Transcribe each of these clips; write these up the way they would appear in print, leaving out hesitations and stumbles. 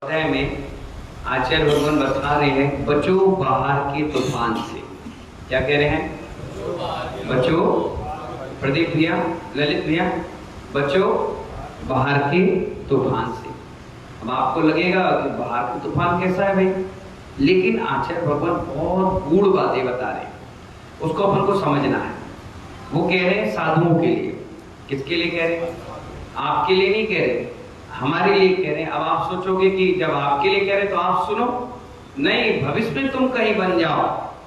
अध्याय में आचार्य भगवान बता रहे हैं बचो बाहर के तूफान से। क्या कह रहे हैं? बचो, प्रदीप भैया, ललित भैया, बचो बाहर के तूफान से। अब आपको लगेगा कि बाहर का तूफान कैसा है भाई, लेकिन आचार्य भगवान बहुत गूढ़ बातें बता रहे हैं, उसको अपन को समझना है। वो कह रहे हैं साधुओं के लिए। किसके लिए कह रहे हैं? आपके लिए नहीं कह रहे, हमारे लिए कह रहे हैं। अब आप सोचोगे कि जब आपके लिए कह रहे तो आप सुनो, नहीं, भविष्य में तुम कहीं बन जाओ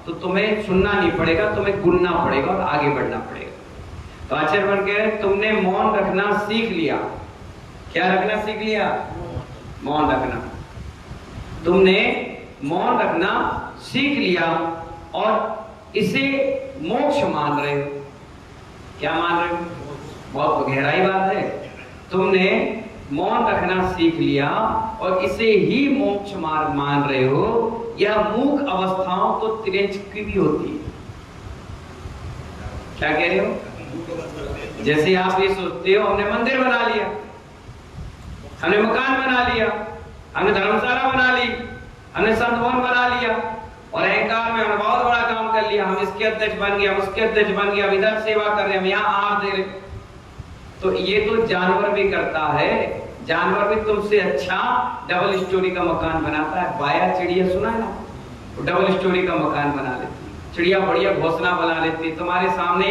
तो तुम्हें सुनना नहीं पड़ेगा, तुम्हें गुनना पड़ेगा और आगे बढ़ना पड़ेगा। तो आचार्य भगवान कह रहे हैं तुमने मौन रखना सीख लिया। क्या रखना सीख लिया? मौन रखना। तुमने मौन रखना सीख लिया और इसे मोक्ष मान रहे हो। क्या मान रहे हो? बहुत गहराई बात है। तुमने मौन रखना सीख लिया और इसे ही मोक्ष मार्ग मान रहे हो। यह मूक अवस्थाओं तो तिरंज की भी होती है। क्या कह रहे हो? जैसे आप ये सोचते हो हमने मंदिर बना लिया, हमने मकान बना लिया, हमने धर्मशाला बना ली, हमने संत भवन बना लिया और अहंकार में हमने बहुत बड़ा काम कर लिया, हम इसके अध्यक्ष बन गए, हम उसके अध्यक्ष बन गए, हम इधर सेवा कर रहे हैं, हम यहाँ आहार दे रहे। तो ये तो जानवर भी करता है। जानवर भी तुमसे अच्छा डबल स्टोरी का मकान बनाता है। बाया चिड़िया सुना है ना, वो डबल स्टोरी का मकान बना लेती है। चिड़िया बढ़िया घोंसला बना लेती है, तुम्हारे सामने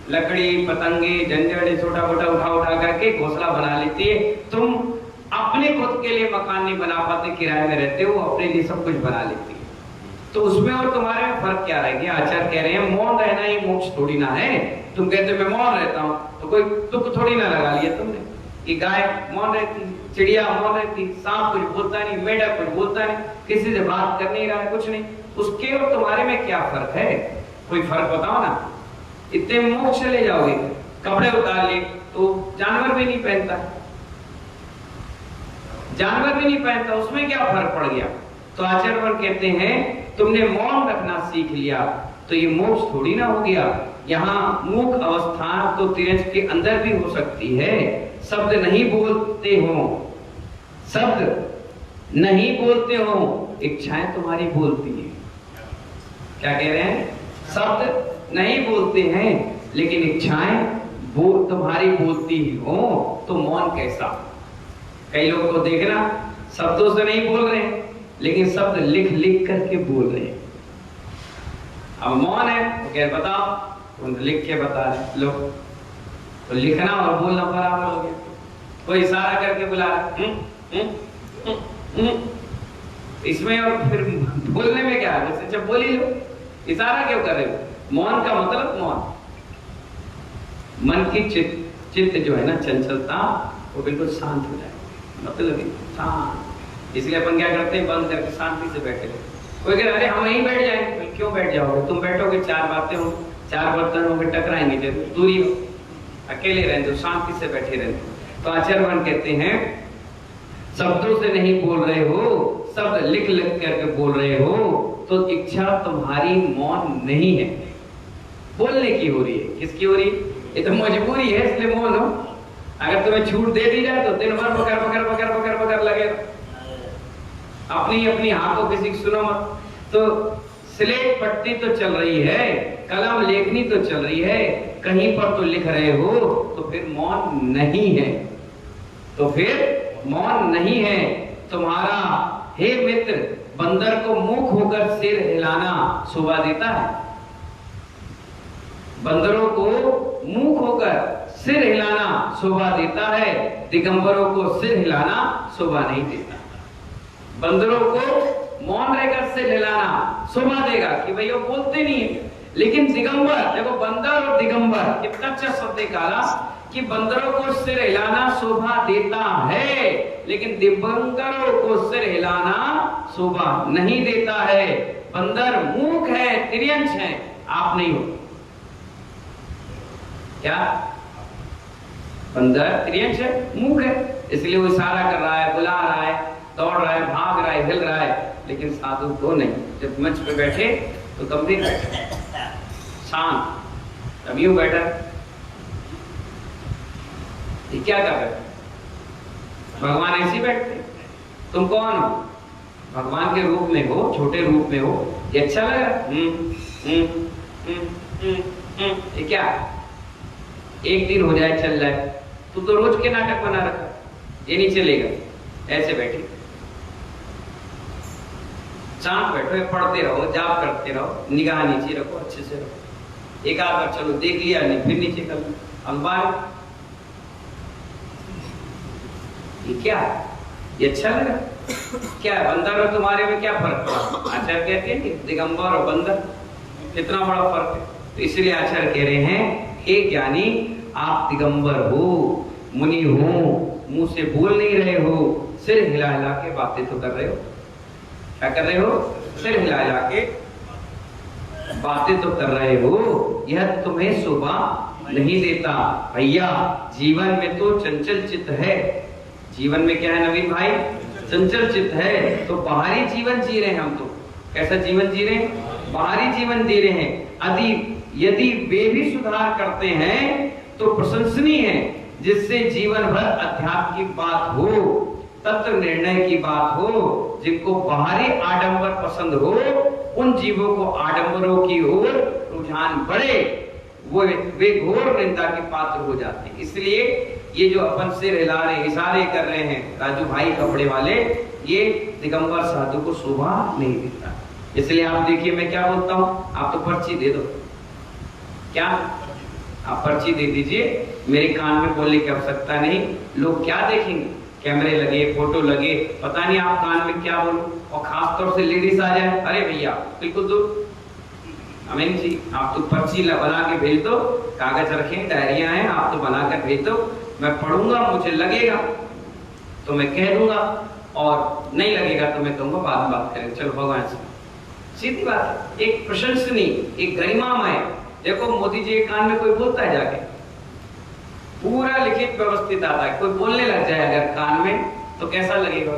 लकड़ी पतंगे झंझट छोटा मोटा उठा करके घोंसला बना लेती है। तुम अपने खुद के लिए मकान नहीं बना पाते, किराए में रहते हो, अपने लिए सब कुछ बना लेती है। तो उसमें और तुम्हारे में फर्क क्या रह गया? आचार्य कह रहे हैं मौन रहना ही मोक्ष थोड़ी ना है। तुम कहते मैं मौन रहता हूं तो कोई दुख थोड़ी ना लगा लिया तुमने कि गाय मौन रहती, चिड़िया मौन रहती, सांप कुछ बोलता नहीं, मेढक कुछ बोलता नहीं, किसी से बात कर नहीं रहा है, कुछ नहीं। उसके और तुम्हारे में क्या फर्क है? कोई फर्क बताओ ना। इतने मोक्ष चले जाओगे, कपड़े उतार लिए तो जानवर भी नहीं पहनता, जानवर भी नहीं पहनता, उसमें क्या फर्क पड़ गया? तो आचार्य कहते हैं तुमने मौन रखना सीख लिया तो ये मोक्ष थोड़ी ना हो गया। यहाँ मूक अवस्था तो तिरंज के अंदर भी हो सकती है। शब्द नहीं बोलते हो, शब्द नहीं बोलते हो, इच्छाएं तुम्हारी बोलती है। क्या कह रहे हैं? शब्द नहीं बोलते हैं लेकिन इच्छाएं तुम्हारी बोलती हो, तो मौन कैसा? कई लोग को देखना शब्दों से नहीं बोल रहे लेकिन शब्द लिख लिख करके बोल रहे हैं। अब मौन है तो क्या बताओ, उन लिख के बता रहे लोग। तो लिखना और बोलना बराबर हो गया। कोई इशारा करके बुला रहा इसमें और फिर बोलने में क्या है? वैसे जब बोली लो, इशारा क्यों कर रहे हो? मौन का मतलब मौन, मन की चित्त जो है ना चंचलता, वो बिल्कुल शांत हो जाए, मतलब शांत। इसलिए अपन क्या करते हैं, बंद करके शांति से बैठे रहो। कोई कह अरे हम यहीं बैठ जाएंगे, क्यों बैठ जाओगे? तुम बैठोगे, चार बातें हो, चार बर्तन होंगे, टकराएंगे, जब दूरी हो, अकेले रहने दो, शांति से बैठे रहने दो। तो आचार्य कहते हैं शब्दों से नहीं बोल रहे हो, शब्द लिख लिख करके बोल रहे हो, तो इच्छा तुम्हारी मौन नहीं है, बोलने की हो रही है। किसकी हो रही है? ये तो मजबूरी है, इसलिए मौन हो। अगर तुम्हें छूट दे दी जाए तो दिन भर बकर बकर बकर बकर बकर लगे, अपनी अपनी हाथों किसी की सुनो मत। तो स्लेट पट्टी तो चल रही है, कलम लेखनी तो चल रही है, कहीं पर तो लिख रहे हो, तो फिर मौन नहीं है, तो फिर मौन नहीं है तुम्हारा। हे मित्र, बंदर को मुख होकर सिर हिलाना शोभा देता है? बंदरों को मुख होकर सिर हिलाना शोभा देता है, दिगंबरों को सिर हिलाना शोभा नहीं देता। बंदरों को मौन रहकर सिर हिलाना शोभा देगा कि भाई वो बोलते नहीं है, लेकिन दिगंबर, देखो बंदर और दिगंबर कितना अच्छा शब्द निकाला कि बंदरों को सिर हिलाना शोभा देता है, लेकिन दिगंबरों को सिर हिलाना शोभा नहीं देता है। बंदर मूक है, तिर्यंच है, आप नहीं हो। क्या? बंदर तिर्यंच है, मूक है, इसलिए वो इशारा कर रहा है, बुला रहा है, दौड़ रहा है, भाग रहा है, हिल रहा है, लेकिन साधु तो नहीं। जब मंच पे बैठे तो गंभीर बैठे, शांत। अब यूं बैठा, ये क्या कर रहे? भगवान ऐसे बैठते, तुम कौन हो? भगवान के रूप में हो, छोटे रूप में हो, ये अच्छा लग रहा है? ये क्या? एक दिन हो जाए चल जाए, तू तो रोज के नाटक बना रखा, ये नहीं चलेगा। ऐसे बैठे शांत बैठो, पढ़ते रहो, जाप करते रहो, निगाह नीचे रखो, अच्छे से रहो। एक आध बार चलो देख लिया, नहीं फिर नीचे कर लो। अखबार ये क्या है? ये अच्छा लगा? क्या है? बंदर और तुम्हारे में क्या फर्क पड़ा? आचार्य कहते हैं कि दिगंबर और बंदर कितना बड़ा फर्क है। तो इसलिए आचार्य कह रहे हैं, हे ज्ञानी, आप दिगंबर हो, मुनि हो, मुंह से बोल नहीं रहे हो, सिर हिला हिला के बातें तो कर रहे हो। क्या कर रहे हो? सिर हिला हिला के बातें तो कर रहे हो। यह तुम्हें शोभा नहीं देता। भैया जीवन में तो चंचल चित्त है। जीवन में क्या है नवीन भाई? चंचल चित्त है। तो बाहरी जीवन जी रहे हैं हम तो। कैसा जीवन जी रहे हैं? बाहरी जीवन जी रहे हैं। यदि वे भी सुधार करते हैं तो प्रशंसनीय है, जिससे जीवन भर अध्यात्म की बात हो, तत्व निर्णय की बात हो। जिनको बाहरी आडंबर पसंद हो, उन जीवों को आडंबरों की ओर रुझान बढ़े, वो वे घोर निंदा के पात्र हो जाते हैं। इसलिए ये जो अपन सिर हिला रहे, इशारे कर रहे हैं राजू भाई कपड़े वाले, ये दिगंबर साधु को शोभा नहीं देता। इसलिए आप देखिए, मैं क्या बोलता हूँ, आप तो पर्ची दे दो। क्या आप पर्ची दे दीजिए, मेरे कान में बोलने की आवश्यकता नहीं। लोग क्या देखेंगे? कैमरे लगे, फोटो लगे, पता नहीं आप कान में क्या बोलो। और खास तौर से लेडीज आ जाए, अरे भैया बिल्कुल दो, अमीन जी आप तो पर्ची बना के भेज दो, कागज रखें, डायरिया हैं, आप तो बना कर भेज दो, मैं पढ़ूंगा, मुझे लगेगा तो मैं कह दूंगा, और नहीं लगेगा तो मैं कहूंगा बाद में बात करें। चलो भगवान से सीधी बात है। एक प्रशंसनीय, एक गरिमामय। देखो मोदी जी के कान में कोई बोलता है जाके, पूरा लिखित व्यवस्थित आता है। कोई बोलने लग जाए अगर कान में तो कैसा लगेगा?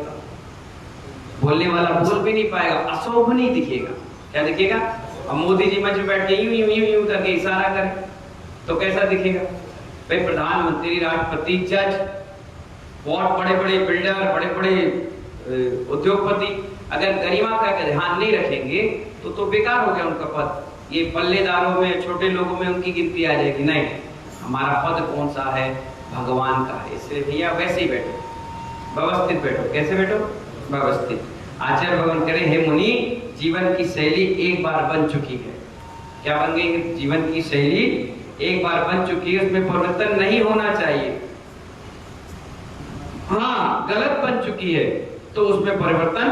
बोलने वाला बोल भी नहीं पाएगा, अशोभनीय दिखेगा। क्या दिखेगा? अब मोदी जी मंच बैठ के यूं यूं यूं यूं करके इशारा करें तो कैसा दिखेगा? भाई प्रधानमंत्री, राष्ट्रपति, जज, बहुत बड़े बड़े बिल्डर, बड़े बड़े उद्योगपति अगर गरिमा का ध्यान नहीं रखेंगे तो बेकार हो गया उनका पद। ये पल्लेदारों में, छोटे लोगों में उनकी गिनती आ जाएगी। नहीं, हमारा पद कौन सा है? भगवान का है। इसलिए भैया वैसे ही बैठो, व्यवस्थित बैठो। कैसे बैठो? व्यवस्थित। आचार्य भगवान करे, हे मुनि, जीवन की शैली एक बार बन चुकी है। क्या बन गई है? जीवन की शैली एक बार बन चुकी है, उसमें परिवर्तन नहीं होना चाहिए। हाँ, गलत बन चुकी है तो उसमें परिवर्तन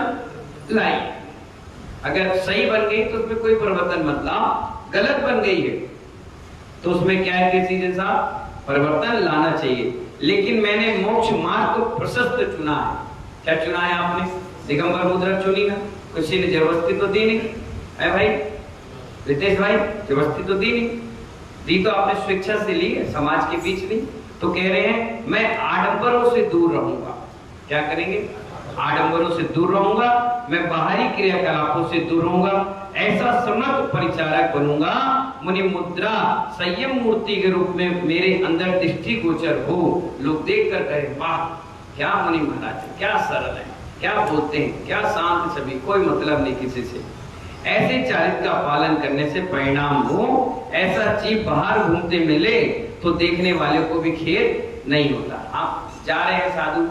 लाइए। अगर सही बन गई तो उसमें कोई परिवर्तन मत लाओ। गलत बन गई है तो उसमें क्या है, किसी जैसा परिवर्तन लाना चाहिए। लेकिन मैंने मोक्ष मार्ग को प्रशस्त चुना है। क्या चुना है आपने? दिगंबर मुद्रा चुनी ना, किसी ने जबरदस्ती तो दी नहीं है भाई रितेश भाई, जबरदस्ती तो दी नहीं, दी तो आपने स्वेच्छा से ली है, समाज के बीच ली। तो कह रहे हैं मैं आडंबरों से दूर रहूंगा। क्या करेंगे? आडंबरों से दूर रहूंगा, मैं बाहरी क्रियाकलापों से दूर रहूंगा, ऐसा समर्थ परिचारक बनूंगा। मुनि मुद्रा संयम मूर्ति के रूप में मेरे अंदर दृष्टि गोचर हो। लोग देख कर कहे, वाह क्या मुनि महाराज, क्या सरल है, क्या बोलते हैं, क्या शांत छवि, कोई मतलब नहीं किसी से। ऐसे चारित्र का पालन करने से परिणाम हो, ऐसा जीव बाहर घूमते मिले तो देखने वाले को भी खेद नहीं होता। आप जा रहे हैं साधु,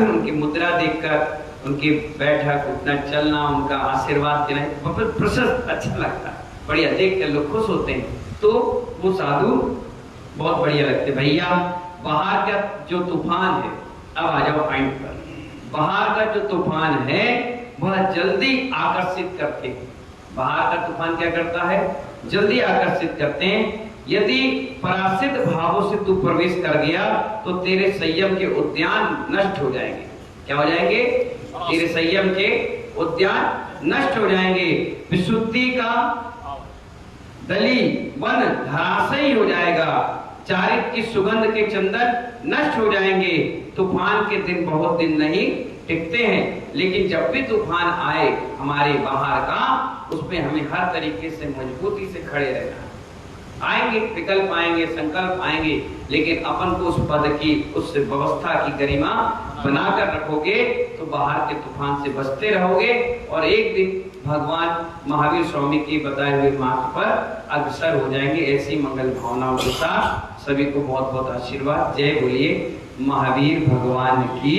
उनकी मुद्रा देखकर, उनकी बैठक, उठना चलना, उनका आशीर्वाद देना बहुत प्रशस्त अच्छा लगता है, बढ़िया, देख कर लोग खुश होते हैं, तो वो साधु बहुत बढ़िया लगते। भैया बाहर का जो तूफान है, अब आ जाओ पॉइंट पर। बाहर का जो तूफान है वह जल्दी आकर्षित करते हैं। बाहर का तूफान क्या करता है? जल्दी आकर्षित करते हैं। यदि परासित भावों से तू प्रवेश कर गया तो तेरे संयम के उद्यान नष्ट हो जाएंगे। क्या हो जाएंगे? तेरे संयम के उद्यान नष्ट हो जाएंगे। विशुद्धि का दली वन धराशायी हो जाएगा। चारित्र की सुगंध के चंदन नष्ट हो जाएंगे। तूफान के दिन बहुत दिन नहीं टिकते हैं, लेकिन जब भी तूफान आए हमारे बाहर का, उसमें हमें हर तरीके से मजबूती से खड़े रहना। आएंगे विकल्प, आएंगे संकल्प आएंगे, लेकिन अपन को उस पद की, उस व्यवस्था की गरिमा बनाकर रखोगे तो बाहर के तूफान से बचते रहोगे और एक दिन भगवान महावीर स्वामी की बताए हुए मार्ग पर अग्रसर हो जाएंगे। ऐसी मंगल भावनाओं के साथ सभी को बहुत बहुत आशीर्वाद। जय बोलिए महावीर भगवान की।